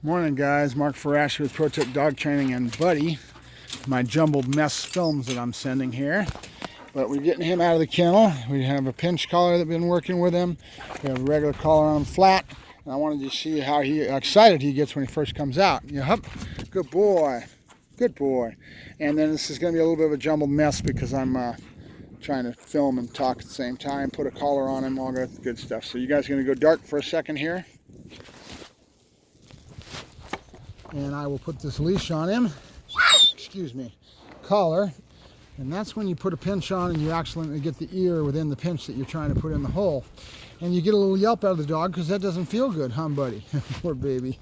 Morning guys, Mark Ferrasci with Pro Tip Dog Training and Buddy. My jumbled mess films that I'm sending here. But we're getting him out of the kennel. We have a pinch collar that's been working with him. We have a regular collar on him flat. And I wanted to see how excited he gets when he first comes out. Yup, good boy, good boy. And then this is going to be a little bit of a jumbled mess because I'm trying to film and talk at the same time, put a collar on him, all that good stuff. So you guys are going to go dark for a second here. And I will put this leash on him, excuse me, collar, and that's when you put a pinch on and you accidentally get the ear within the pinch that you're trying to put in the hole. And you get a little yelp out of the dog because that doesn't feel good, huh, buddy? Poor baby.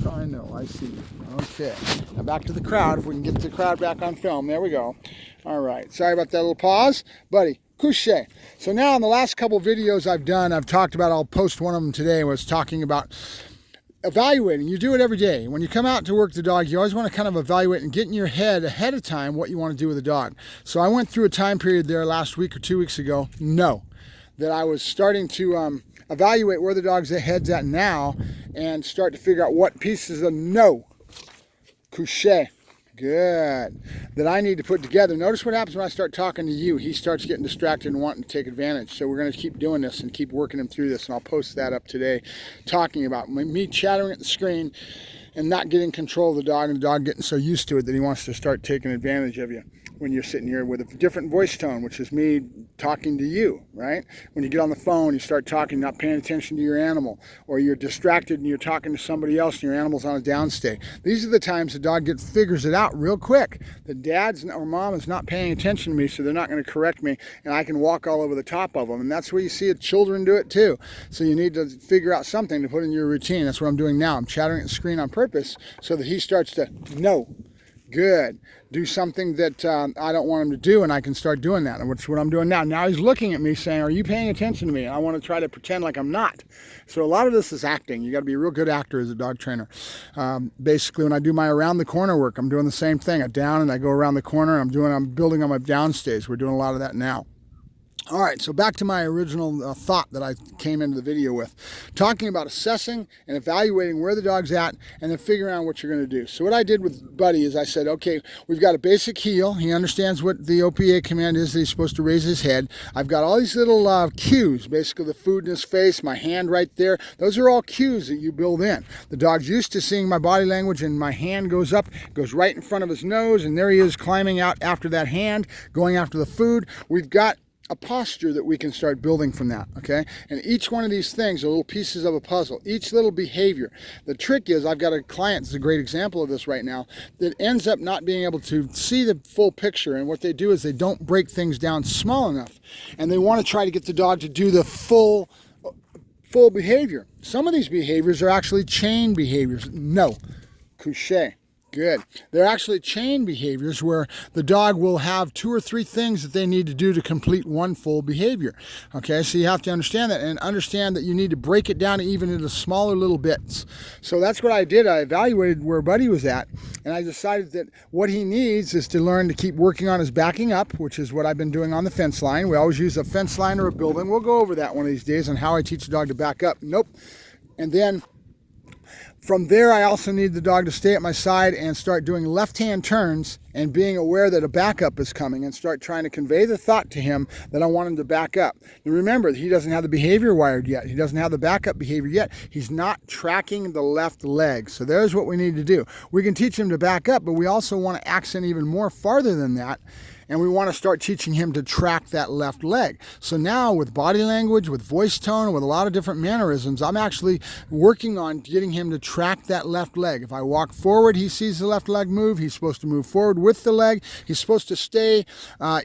I know, I see you. Okay, now back to the crowd. If we can get the crowd back on film, there we go. All right, sorry about that little pause. Buddy, couché. So now in the last couple videos I've done, I've talked about, I'll post one of them today, was talking about evaluating. You do it every day. When you come out to work the dog, you always want to kind of evaluate and get in your head ahead of time what you want to do with the dog. So I went through a time period there last week or 2 weeks ago, that I was starting to evaluate where the dog's head's at now and start to figure out what pieces of couché, good, that I need to put together. Notice what happens when I start talking to you. He starts getting distracted and wanting to take advantage. So we're going to keep doing this and keep working him through this. And I'll post that up today, talking about me chattering at the screen and not getting control of the dog, and the dog getting so used to it that he wants to start taking advantage of you when you're sitting here with a different voice tone, which is me talking to you, right? When you get on the phone, you start talking, not paying attention to your animal, or you're distracted and you're talking to somebody else and your animal's on a downstay. These are the times the dog figures it out real quick. The dad's or mom is not paying attention to me, so they're not going to correct me, and I can walk all over the top of them. And that's where you see children do it too. So you need to figure out something to put in your routine. That's what I'm doing now. I'm chattering at the screen on purpose so that he starts to know. Good. Do something that I don't want him to do, and I can start doing that, which is what I'm doing now. Now he's looking at me saying, are you paying attention to me? And I want to try to pretend like I'm not. So a lot of this is acting. You got to be a real good actor as a dog trainer. Basically, when I do my around the corner work, I'm doing the same thing. I down and I go around the corner. I'm building on my downstays. We're doing a lot of that now. All right, so back to my original thought that I came into the video with, talking about assessing and evaluating where the dog's at and then figuring out what you're going to do. So what I did with Buddy is I said, okay, we've got a basic heel. He understands what the OPA command is that he's supposed to raise his head. I've got all these little cues, basically the food in his face, my hand right there. Those are all cues that you build in. The dog's used to seeing my body language, and my hand goes up, goes right in front of his nose, and there he is climbing out after that hand, going after the food. We've got a posture that we can start building from that, okay? And each one of these things are little pieces of a puzzle, each little behavior. The trick is, I've got a client that's a great example of this right now, that ends up not being able to see the full picture, and what they do is they don't break things down small enough, and they want to try to get the dog to do the full behavior. Some of these behaviors are actually chain behaviors. No, couché. Good. They're actually chain behaviors where the dog will have 2 or 3 things that they need to do to complete one full behavior. Okay, so you have to understand that, and understand that you need to break it down even into smaller little bits. So that's what I did. I evaluated where Buddy was at, and I decided that what he needs is to learn to keep working on his backing up, which is what I've been doing on the fence line. We always use a fence line or a building. We'll go over that one of these days on how I teach a dog to back up. Nope. And then from there, I also need the dog to stay at my side and start doing left-hand turns and being aware that a backup is coming, and start trying to convey the thought to him that I want him to back up. And remember, he doesn't have the behavior wired yet. He doesn't have the backup behavior yet. He's not tracking the left leg. So there's what we need to do. We can teach him to back up, but we also want to accent even more farther than that. And we want to start teaching him to track that left leg. So now with body language, with voice tone, with a lot of different mannerisms, I'm actually working on getting him to track that left leg. If I walk forward, he sees the left leg move. He's supposed to move forward with the leg. He's supposed to stay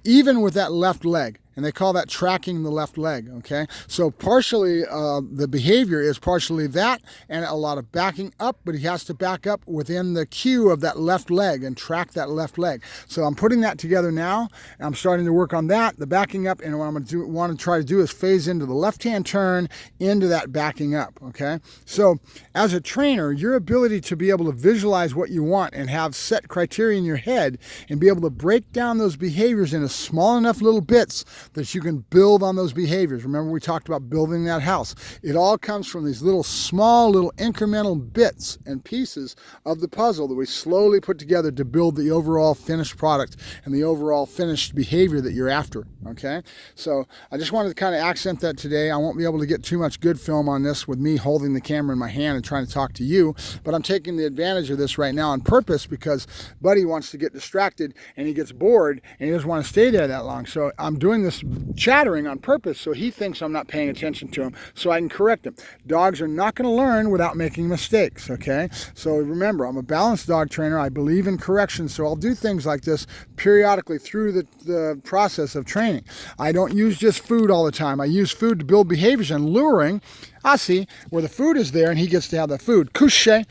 even with that left leg. And they call that tracking the left leg, okay? So partially, the behavior is partially that and a lot of backing up, but he has to back up within the cue of that left leg and track that left leg. So I'm putting that together now, and I'm starting to work on that, the backing up, and what I'm going to want to try to do is phase into the left-hand turn into that backing up, okay? So as a trainer, your ability to be able to visualize what you want and have set criteria in your head and be able to break down those behaviors into small enough little bits that you can build on those behaviors. Remember, we talked about building that house. It all comes from these little small little incremental bits and pieces of the puzzle that we slowly put together to build the overall finished product and the overall finished behavior that you're after. Okay, so I just wanted to kind of accent that today. I won't be able to get too much good film on this with me holding the camera in my hand and trying to talk to you, but I'm taking the advantage of this right now on purpose because Buddy wants to get distracted and he gets bored and he doesn't want to stay there that long. So I'm doing this chattering on purpose so he thinks I'm not paying attention to him so I can correct him. Dogs are not going to learn without making mistakes, okay? So remember, I'm a balanced dog trainer. I believe in correction, so I'll do things like this periodically through the process of training. I don't use just food all the time. I use food to build behaviors and luring. I see where the food is there and he gets to have the food. Couche.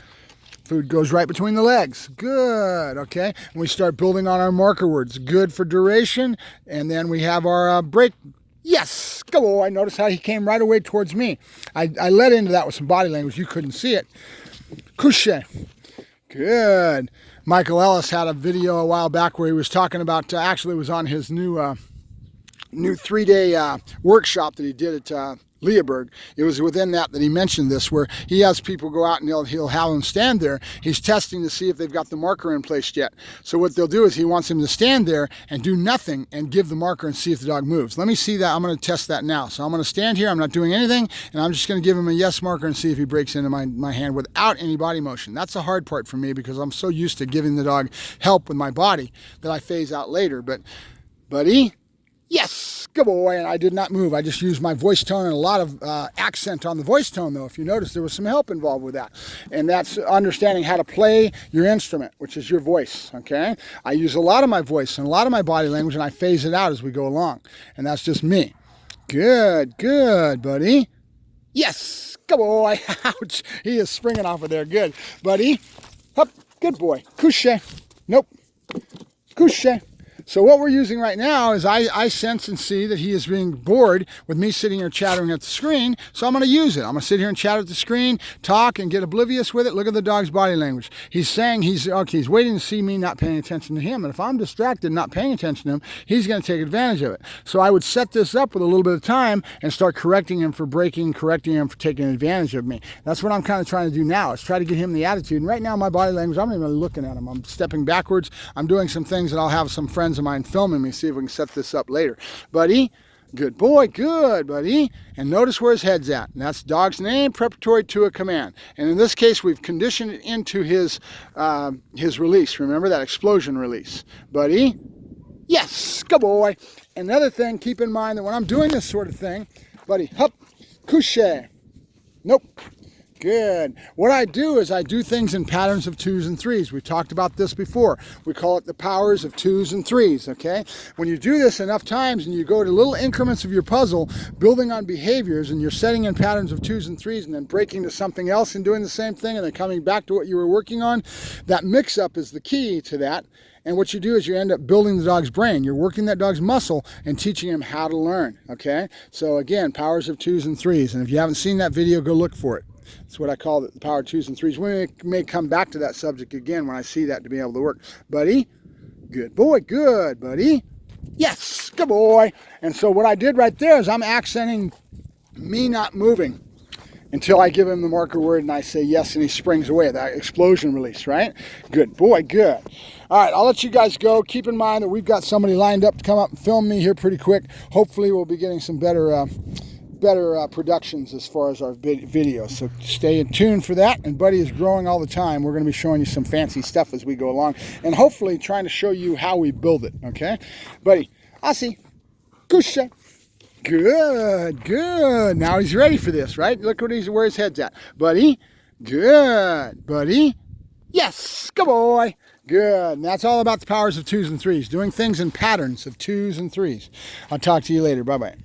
Food goes right between the legs. Good, okay? And we start building on our marker words. Good for duration. And then we have our break. Yes, go. I noticed how he came right away towards me. I led into that with some body language. You couldn't see it. Couche. Good. Michael Ellis had a video a while back where he was talking about, actually it was on his new 3-day workshop that he did at Leaberg. It was within that he mentioned this, where he has people go out and he'll have them stand there. He's testing to see if they've got the marker in place yet. So what they'll do is he wants them to stand there and do nothing and give the marker and see if the dog moves. Let me see that. I'm going to test that now. So I'm going to stand here. I'm not doing anything, and I'm just going to give him a yes marker and see if he breaks into my hand without any body motion. That's the hard part for me because I'm so used to giving the dog help with my body that I phase out later. But Buddy, yes, good boy, and I did not move. I just used my voice tone and a lot of accent on the voice tone, though. If you notice, there was some help involved with that. And that's understanding how to play your instrument, which is your voice, okay? I use a lot of my voice and a lot of my body language, and I phase it out as we go along. And that's just me. Good, good, Buddy. Yes, good boy. Ouch, he is springing off of there. Good, Buddy. Up, good boy. Couche. Nope. Couche. So what we're using right now is I sense and see that he is being bored with me sitting here chattering at the screen, so I'm going to use it. I'm going to sit here and chat at the screen, talk, and get oblivious with it. Look at the dog's body language. He's saying he's waiting to see me not paying attention to him, and if I'm distracted, not paying attention to him, he's going to take advantage of it. So I would set this up with a little bit of time and start correcting him for breaking, correcting him for taking advantage of me. That's what I'm kind of trying to do now, is try to get him the attitude. And right now, my body language, I'm not even really looking at him. I'm stepping backwards. I'm doing some things that I'll have some friends of mine filming me, see if we can set this up later. Buddy, good boy, good, Buddy. And notice where his head's at. And that's dog's name preparatory to a command. And in this case, we've conditioned it into his release. Remember that explosion release. Buddy, yes, good boy. Another thing, keep in mind that when I'm doing this sort of thing, Buddy, hup, couche. Nope. Good. What I do is I do things in patterns of 2s and 3s. We've talked about this before. We call it the powers of 2s and 3s, okay? When you do this enough times and you go to little increments of your puzzle, building on behaviors, and you're setting in patterns of 2s and 3s and then breaking to something else and doing the same thing and then coming back to what you were working on, that mix-up is the key to that. And what you do is you end up building the dog's brain. You're working that dog's muscle and teaching him how to learn, okay? So again, powers of 2s and 3s. And if you haven't seen that video, go look for it. That's what I call it, the power of 2s and 3s. We may come back to that subject again when I see that to be able to work. Buddy, good boy, good, Buddy. Yes, good boy. And so what I did right there is I'm accenting me not moving until I give him the marker word and I say yes and he springs away. That explosion release, right? Good boy, good. All right, I'll let you guys go. Keep in mind that we've got somebody lined up to come up and film me here pretty quick. Hopefully we'll be getting some better productions as far as our videos, so stay tuned for that. And Buddy is growing all the time. We're going to be showing you some fancy stuff as we go along and hopefully trying to show you how we build it, okay? Buddy, I see. Couche. Good, good. Now he's ready for this, right? Look where his head's at. Buddy, good. Buddy, yes, good boy. Good. And that's all about the powers of 2s and 3s, doing things in patterns of 2s and 3s. I'll talk to you later. Bye-bye.